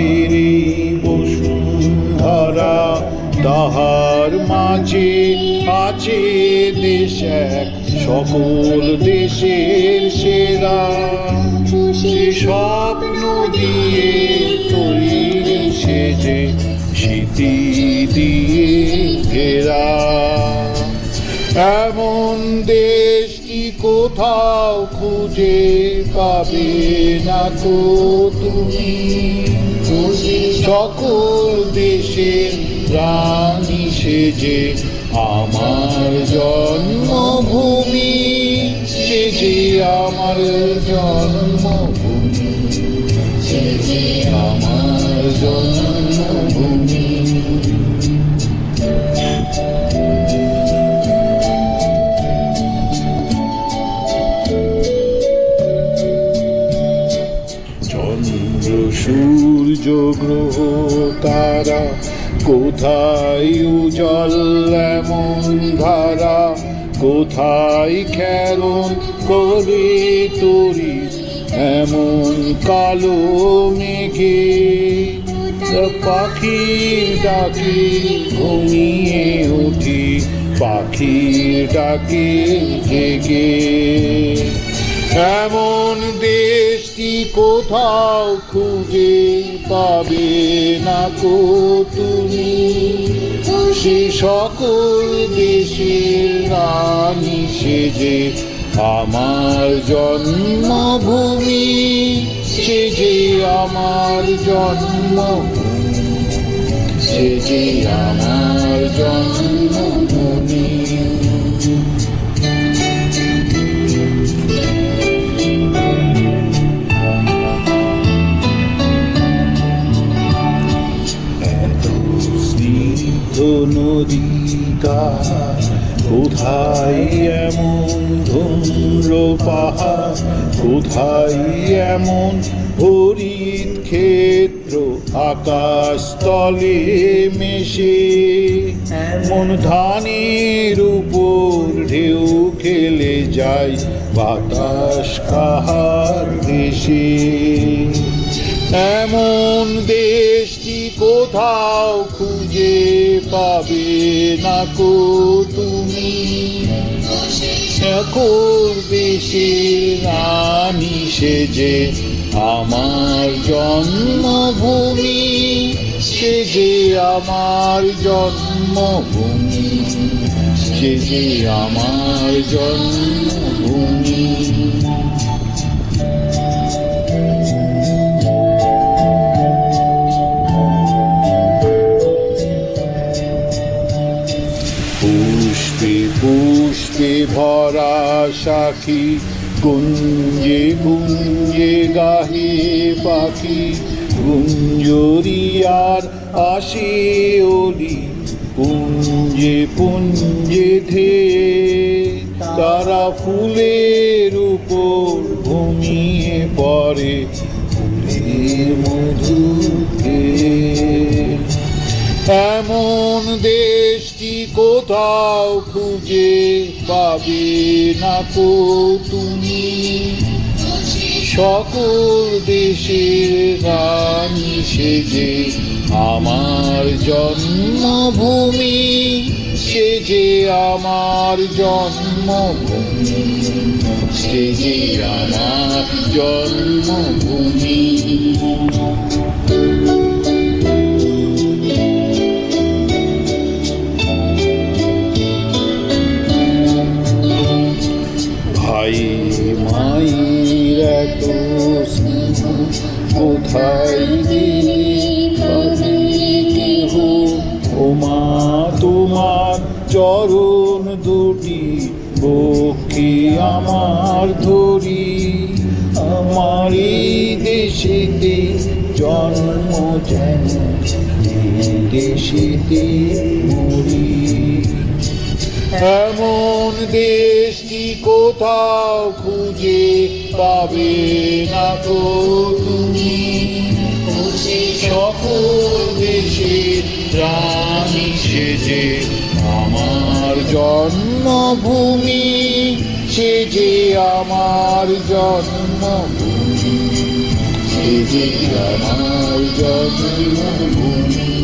আমাদের বসুন্ধরা, তাহার মাঝে আছে দেশ এক, সকল দেশের সেরা। সে স্বপ্ন দিয়ে তৈরি সেজে, স্মৃতি দিয়ে ঘেরা। এমন দেশটি কোথাও খুঁজে পাবে না তো তুমি। সকল দেশের রানী সেজে, আমার জন্মভূমি সেজে, আমার জন্মভূমি সেজে, আমার জন্মভূমি। চন্দ্র সূর্য গ্রহ তারা, কোথায় উজ্জ্বল এমন ধারা, কোথায় খেলন করে তরি এমন কালো মেঘে। পাখির ডাকে ঘুমিয়ে উঠি, পাখির ডাকে জেগে। এমন দেশটি কোথাও খুঁজে পাবে না কো তুমি। সে সকল দেশের রানী সেজে, আমার জন্মভূমি সেজে, আমার জন্মভূমি সেজে, আমার জন্মভূমি। নদীটা কোথায় এমন ধুম্র পাহাড়, কোথায় এমন হরিৎ ক্ষেত্র আকাশ তলে মেশে। এমন ধানের উপর ঢেউ খেলে যায়, বাতাস কাহার দেশে। এমন দেশটি কোথাও খুঁজে পাবে না কো তুমি। সকল দেশের রানী সেজে, আমার জন্মভূমি সেজে, আমার জন্মভূমি সেজে, আমার জন্মভূমি। পুষ্পে পুষ্পে ভরা সাখী, কুঞ্জে কুঞ্জে গাহে পাখি। গুঞ্জরিয়ার আসে অলি, পুঞ্জে পুঞ্জে ধেয়ে। তারা ফুলের উপর ঘুমিয়ে পড়ে, ফুলের মধু খেয়ে। এমন দেশটি কোথাও খুঁজে পাবে না কো তুমি। সকল দেশের রানী সেজে, আমার জন্মভূমি সেজে, আমার জন্মভূমি সেজে, আমার জন্মভূমি। ভাই মায়ের এত স্নেহ কোথায় পাবে কেহ। ও মা তোমার চরণ দুটি বক্ষে আমার ধরি। আমার এই দেশেতে জন্ম যেন এই দেশেতে মরি। এমন দেশটি কোথাও খুঁজে পাবে না তো তুমি। সকল দেশের রানী সেজে, আমার জন্মভূমি সেজে, আমার জন্মভূমি এ যে আমার জন্মভূমি।